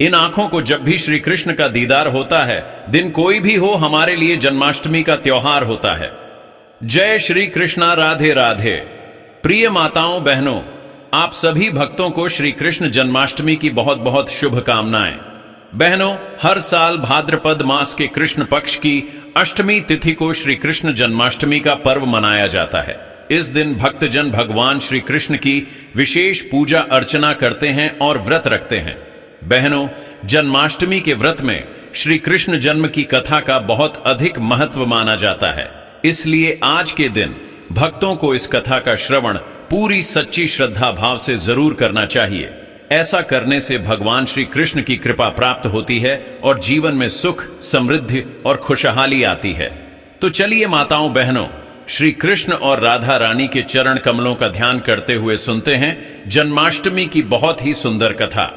इन आंखों को जब भी श्री कृष्ण का दीदार होता है, दिन कोई भी हो, हमारे लिए जन्माष्टमी का त्योहार होता है। जय श्री कृष्णा, राधे राधे। प्रिय माताओं बहनों, आप सभी भक्तों को श्री कृष्ण जन्माष्टमी की बहुत बहुत शुभकामनाएं। बहनों, हर साल भाद्रपद मास के कृष्ण पक्ष की अष्टमी तिथि को श्री कृष्ण जन्माष्टमी का पर्व मनाया जाता है। इस दिन भक्तजन भगवान श्री कृष्ण की विशेष पूजा अर्चना करते हैं और व्रत रखते हैं। बहनों, जन्माष्टमी के व्रत में श्री कृष्ण जन्म की कथा का बहुत अधिक महत्व माना जाता है। इसलिए आज के दिन भक्तों को इस कथा का श्रवण पूरी सच्ची श्रद्धा भाव से जरूर करना चाहिए। ऐसा करने से भगवान श्री कृष्ण की कृपा प्राप्त होती है और जीवन में सुख, समृद्धि और खुशहाली आती है। तो चलिए माताओं बहनों, श्री कृष्ण और राधा रानी के चरण कमलों का ध्यान करते हुए सुनते हैं जन्माष्टमी की बहुत ही सुंदर कथा।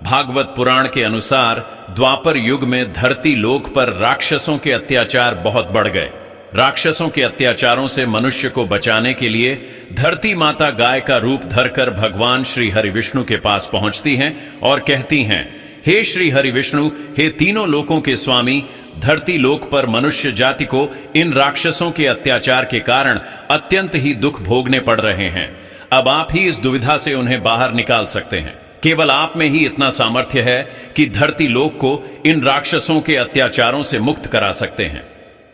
भागवत पुराण के अनुसार द्वापर युग में धरती लोक पर राक्षसों के अत्याचार बहुत बढ़ गए। राक्षसों के अत्याचारों से मनुष्य को बचाने के लिए धरती माता गाय का रूप धरकर भगवान श्री हरि विष्णु के पास पहुंचती हैं और कहती हैं, हे श्री हरि विष्णु, हे तीनों लोकों के स्वामी, धरती लोक पर मनुष्य जाति को इन राक्षसों के अत्याचार के कारण अत्यंत ही दुख भोगने पड़ रहे हैं। अब आप ही इस दुविधा से उन्हें बाहर निकाल सकते हैं। केवल आप में ही इतना सामर्थ्य है कि धरती लोक को इन राक्षसों के अत्याचारों से मुक्त करा सकते हैं।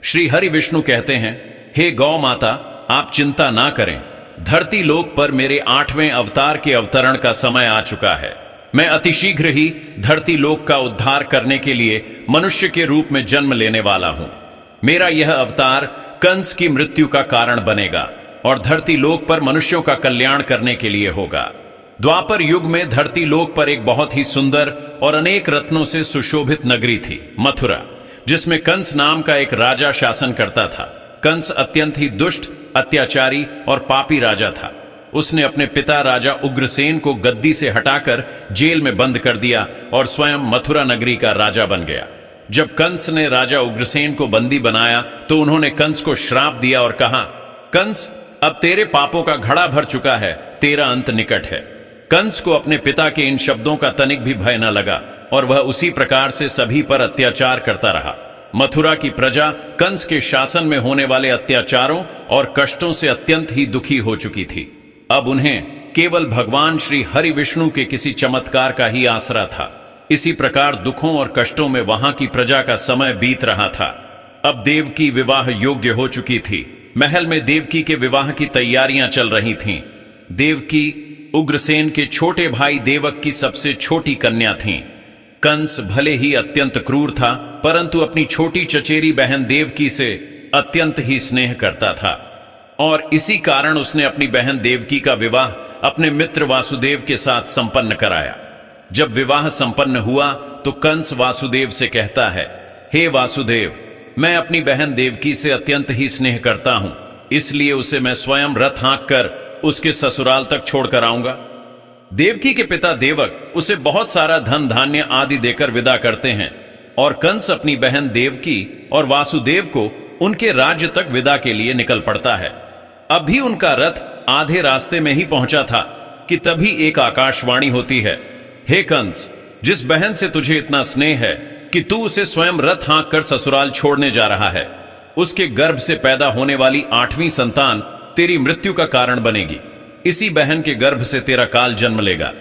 श्री हरि विष्णु कहते हैं, हे गौ माता, आप चिंता ना करें। धरती लोक पर मेरे 8वें अवतार के अवतरण का समय आ चुका है। मैं अतिशीघ्र ही धरती लोक का उद्धार करने के लिए मनुष्य के रूप में जन्म लेने वाला हूं। मेरा यह अवतार कंस की मृत्यु का कारण बनेगा और धरती लोक पर मनुष्यों का कल्याण करने के लिए होगा। द्वापर युग में धरती लोक पर एक बहुत ही सुंदर और अनेक रत्नों से सुशोभित नगरी थी, मथुरा, जिसमें कंस नाम का एक राजा शासन करता था। कंस अत्यंत ही दुष्ट, अत्याचारी और पापी राजा था। उसने अपने पिता राजा उग्रसेन को गद्दी से हटाकर जेल में बंद कर दिया और स्वयं मथुरा नगरी का राजा बन गया। जब कंस ने राजा उग्रसेन को बंदी बनाया तो उन्होंने कंस को श्राप दिया और कहा, कंस, अब तेरे पापों का घड़ा भर चुका है, तेरा अंत निकट है। कंस को अपने पिता के इन शब्दों का तनिक भी भय न लगा और वह उसी प्रकार से सभी पर अत्याचार करता रहा। मथुरा की प्रजा कंस के शासन में होने वाले अत्याचारों और कष्टों से अत्यंत ही दुखी हो चुकी थी। अब उन्हें केवल भगवान श्री हरि विष्णु के किसी चमत्कार का ही आसरा था। इसी प्रकार दुखों और कष्टों में वहां की प्रजा का समय बीत रहा था। अब देवकी विवाह योग्य हो चुकी थी। महल में देवकी के विवाह की तैयारियां चल रही थीं। देवकी उग्रसेन के छोटे भाई देवक की सबसे छोटी कन्या थीं। कंस भले ही अत्यंत क्रूर था, परंतु अपनी छोटी चचेरी बहन देवकी से अत्यंत ही स्नेह करता था और इसी कारण उसने अपनी बहन देवकी का विवाह अपने मित्र वासुदेव के साथ संपन्न कराया। जब विवाह संपन्न हुआ तो कंस वासुदेव से कहता है, हे वासुदेव, मैं अपनी बहन देवकी से अत्यंत ही स्नेह करता हूं, इसलिए उसे मैं स्वयं रथ हाँक कर उसके ससुराल तक छोड़कर आऊंगा। देवकी के पिता देवक उसे बहुत सारा धन धान्य आदि देकर विदा करते हैं और कंस अपनी बहन देवकी और वासुदेव को उनके राज्य तक विदा के लिए निकल पड़ता है। अभी उनका रथ आधे रास्ते में ही पहुंचा था कि तभी एक आकाशवाणी होती है, हे कंस, जिस बहन से तुझे इतना स्नेह है कि तू उसे स्वयं रथ हाँक कर ससुराल छोड़ने जा रहा है, उसके गर्भ से पैदा होने वाली 8वीं संतान तेरी मृत्यु का कारण बनेगी। इसी बहन के गर्भ से तेरा काल जन्म लेगा।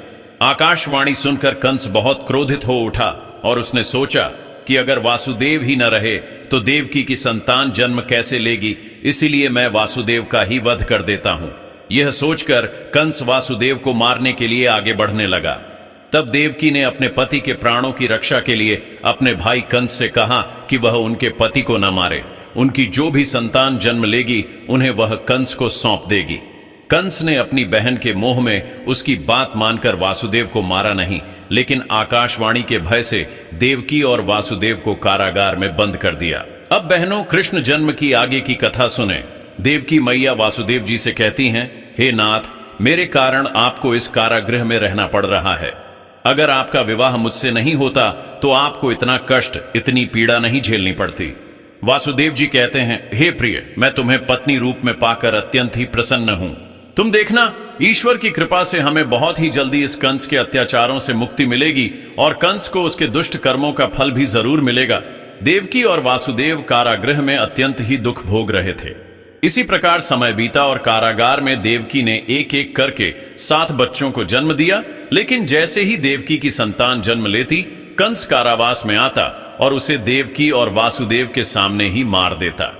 आकाशवाणी सुनकर कंस बहुत क्रोधित हो उठा और उसने सोचा कि अगर वासुदेव ही न रहे तो देवकी की संतान जन्म कैसे लेगी, इसीलिए मैं वासुदेव का ही वध कर देता हूं। यह सोचकर कंस वासुदेव को मारने के लिए आगे बढ़ने लगा। तब देवकी ने अपने पति के प्राणों की रक्षा के लिए अपने भाई कंस से कहा कि वह उनके पति को न मारे। उनकी जो भी संतान जन्म लेगी उन्हें वह कंस को सौंप देगी। कंस ने अपनी बहन के मोह में उसकी बात मानकर वासुदेव को मारा नहीं, लेकिन आकाशवाणी के भय से देवकी और वासुदेव को कारागार में बंद कर दिया। अब बहनों, कृष्ण जन्म की आगे की कथा सुने। देवकी मैया वासुदेव जी से कहती हैं, हे नाथ, मेरे कारण आपको इस कारागृह में रहना पड़ रहा है। अगर आपका विवाह मुझसे नहीं होता तो आपको इतना कष्ट, इतनी पीड़ा नहीं झेलनी पड़ती। वासुदेव जी कहते हैं, हे प्रिय, मैं तुम्हें पत्नी रूप में पाकर अत्यंत ही प्रसन्न हूं। तुम देखना, ईश्वर की कृपा से हमें बहुत ही जल्दी इस कंस के अत्याचारों से मुक्ति मिलेगी और कंस को उसके दुष्ट कर्मों का फल भी जरूर मिलेगा। देवकी और वासुदेव कारागृह में अत्यंत ही दुख भोग रहे थे। इसी प्रकार समय बीता और कारागार में देवकी ने एक एक करके 7 बच्चों को जन्म दिया। लेकिन जैसे ही देवकी की संतान जन्म लेती, कंस कारावास में आता और उसे देवकी और वासुदेव के सामने ही मार देता।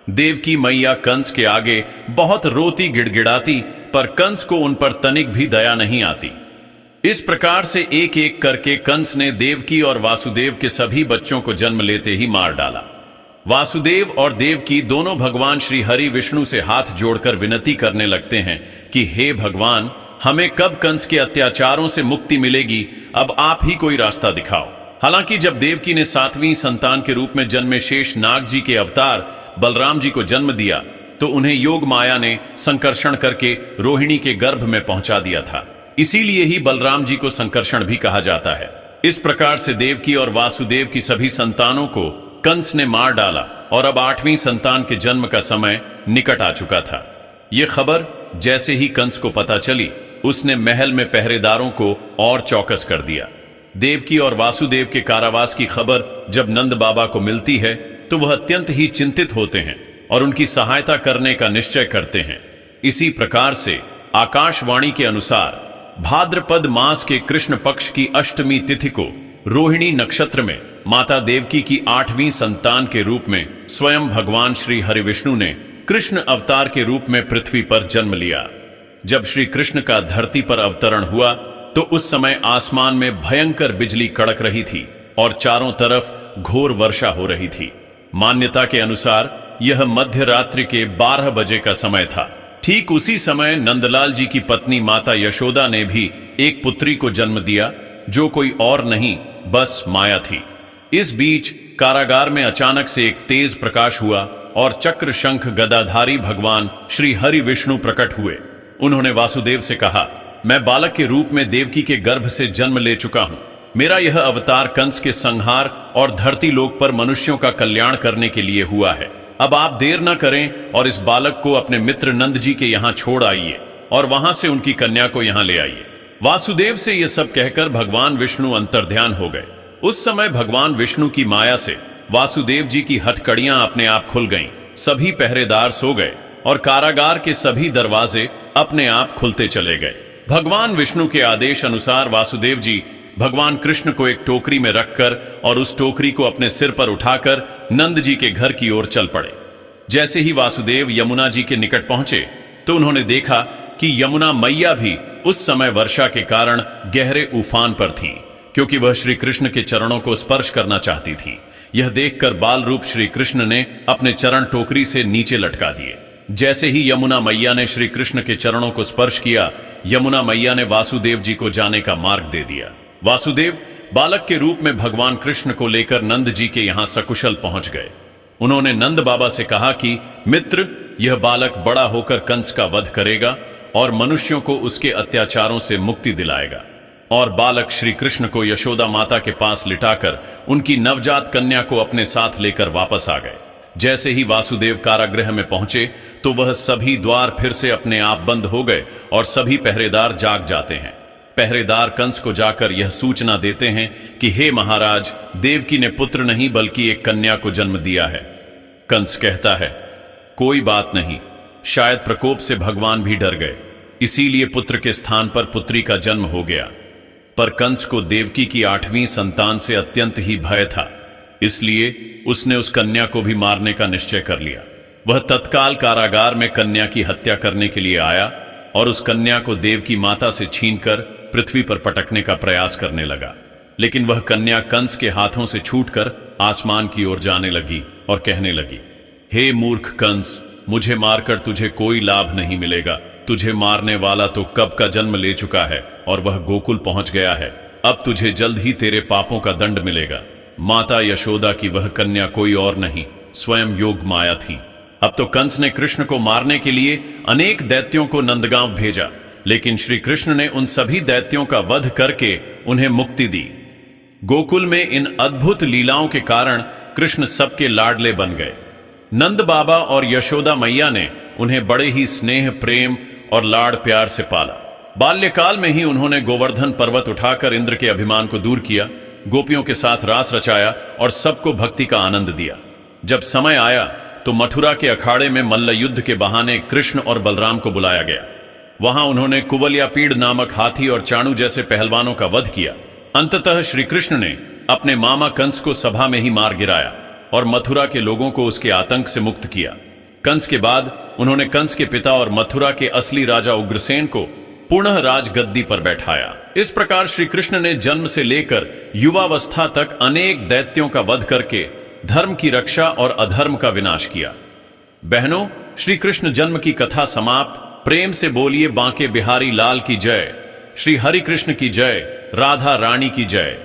देवकी मैया कंस के आगे बहुत रोती गिड़गिड़ाती, पर कंस को उन पर तनिक भी दया नहीं आती। इस प्रकार से एक एक करके कंस ने देवकी और वासुदेव के सभी बच्चों को जन्म लेते ही मार डाला। वासुदेव और देवकी दोनों भगवान श्री हरि विष्णु से हाथ जोड़कर विनती करने लगते हैं कि हे भगवान, हमें कब कंस के अत्याचारों से मुक्ति मिलेगी, अब आप ही कोई रास्ता दिखाओ। हालांकि जब देवकी ने 7वीं संतान के रूप में जन्मे शेष नाग जी के अवतार बलराम जी को जन्म दिया, तो उन्हें योग माया ने संकर्षण करके रोहिणी के गर्भ में पहुंचा दिया था। इसीलिए ही बलराम जी को संकर्षण भी कहा जाता है। इस प्रकार से देवकी और वासुदेव की सभी संतानों को कंस ने मार डाला और अब 8वीं संतान के जन्म का समय निकट आ चुका था। यह खबर जैसे ही कंस को पता चली, उसने महल में पहरेदारों को और चौकस कर दिया। देवकी और वासुदेव के कारावास की खबर जब नंद बाबा को मिलती है, तो वह अत्यंत ही चिंतित होते हैं और उनकी सहायता करने का निश्चय करते हैं। इसी प्रकार से आकाशवाणी के अनुसार भाद्रपद मास के कृष्ण पक्ष की अष्टमी तिथि को रोहिणी नक्षत्र में माता देवकी की 8वीं संतान के रूप में स्वयं भगवान श्री हरि विष्णु ने कृष्ण अवतार के रूप में पृथ्वी पर जन्म लिया। जब श्री कृष्ण का धरती पर अवतरण हुआ, तो उस समय आसमान में भयंकर बिजली कड़क रही थी और चारों तरफ घोर वर्षा हो रही थी। मान्यता के अनुसार यह मध्य रात्रि के 12 बजे का समय था। ठीक उसी समय नंदलाल जी की पत्नी माता यशोदा ने भी एक पुत्री को जन्म दिया, जो कोई और नहीं बस माया थी। इस बीच कारागार में अचानक से एक तेज प्रकाश हुआ और चक्र शंख गदाधारी भगवान श्री हरि विष्णु प्रकट हुए। उन्होंने वासुदेव से कहा, मैं बालक के रूप में देवकी के गर्भ से जन्म ले चुका हूं। मेरा यह अवतार कंस के संहार और धरती लोक पर मनुष्यों का कल्याण करने के लिए हुआ है। अब आप देर न करें और इस बालक को अपने मित्र नंद जी के यहाँ छोड़ आइए और वहां से उनकी कन्या को यहाँ ले आइए। वासुदेव से यह सब कहकर भगवान विष्णु अंतर्ध्यान हो गए। उस समय भगवान विष्णु की माया से वासुदेव जी की हथकड़ियां अपने आप खुल गईं। सभी पहरेदार सो गए और कारागार के सभी दरवाजे अपने आप खुलते चले गए। भगवान विष्णु के आदेश अनुसार वासुदेव जी भगवान कृष्ण को एक टोकरी में रखकर और उस टोकरी को अपने सिर पर उठाकर नंद जी के घर की ओर चल पड़े। जैसे ही वासुदेव यमुना जी के निकट पहुंचे, तो उन्होंने देखा कि यमुना मैया भी उस समय वर्षा के कारण गहरे उफान पर थीं, क्योंकि वह श्री कृष्ण के चरणों को स्पर्श करना चाहती थी। यह देखकर बाल रूप श्री कृष्ण ने अपने चरण टोकरी से नीचे लटका दिए। जैसे ही यमुना मैया ने श्री कृष्ण के चरणों को स्पर्श किया, यमुना मैया ने वासुदेव जी को जाने का मार्ग दे दिया। वासुदेव बालक के रूप में भगवान कृष्ण को लेकर नंद जी के यहाँ सकुशल पहुंच गए। उन्होंने नंद बाबा से कहा कि मित्र, यह बालक बड़ा होकर कंस का वध करेगा और मनुष्यों को उसके अत्याचारों से मुक्ति दिलाएगा। और बालक श्री कृष्ण को यशोदा माता के पास लिटाकर उनकी नवजात कन्या को अपने साथ लेकर वापस आ गए। जैसे ही वासुदेव कारागृह में पहुंचे, तो वह सभी द्वार फिर से अपने आप बंद हो गए और सभी पहरेदार जाग जाते हैं। पहरेदार कंस को जाकर यह सूचना देते हैं कि हे महाराज, देवकी ने पुत्र नहीं बल्कि एक कन्या को जन्म दिया है। कंस कहता है, कोई बात नहीं, शायद प्रकोप से भगवान भी डर गए, इसीलिए पुत्र के स्थान पर पुत्री का जन्म हो गया। पर कंस को देवकी की 8वीं संतान से अत्यंत ही भय था, इसलिए उसने उस कन्या को भी मारने का निश्चय कर लिया। वह तत्काल कारागार में कन्या की हत्या करने के लिए आया और उस कन्या को देवकी माता से छीनकर पृथ्वी पर पटकने का प्रयास करने लगा। लेकिन वह कन्या कंस के हाथों से छूटकर आसमान की ओर जाने लगी और कहने लगी, हे मूर्ख कंस, मुझे मारकर तुझे कोई लाभ नहीं मिलेगा। तुझे मारने वाला तो कब का जन्म ले चुका है और वह गोकुल पहुंच गया है। अब तुझे जल्द ही तेरे पापों का दंड मिलेगा। माता यशोदा की वह कन्या कोई और नहीं, स्वयं योग माया थी। अब तो कंस ने कृष्ण को मारने के लिए अनेक दैत्यों को नंदगांव भेजा, लेकिन श्री कृष्ण ने उन सभी दैत्यों का वध करके उन्हें मुक्ति दी। गोकुल में इन अद्भुत लीलाओं के कारण कृष्ण सबके लाडले बन गए। नंद बाबा और यशोदा मैया ने उन्हें बड़े ही स्नेह, प्रेम और लाड़ प्यार से पाला। बाल्यकाल में ही उन्होंने गोवर्धन पर्वत उठाकर इंद्र के अभिमान को दूर किया, गोपियों के साथ रास रचाया और सबको भक्ति का आनंद दिया। जब समय आया तो मथुरा के अखाड़े में मल्ल युद्ध के बहाने कृष्ण और बलराम को बुलाया गया। वहां उन्होंने कुवलयापीड़ नामक हाथी और चाणू जैसे पहलवानों का वध किया। अंततः श्री कृष्ण ने अपने मामा कंस को सभा में ही मार गिराया और मथुरा के लोगों को उसके आतंक से मुक्त किया। कंस के बाद उन्होंने कंस के पिता और मथुरा के असली राजा उग्रसेन को पुनः राजगद्दी पर बैठाया। इस प्रकार श्री कृष्ण ने जन्म से लेकर युवावस्था तक अनेक दैत्यों का वध करके धर्म की रक्षा और अधर्म का विनाश किया। बहनों, श्री कृष्ण जन्म की कथा समाप्त। प्रेम से बोलिए बांके बिहारी लाल की जय, श्री हरि कृष्ण की जय, राधा रानी की जय।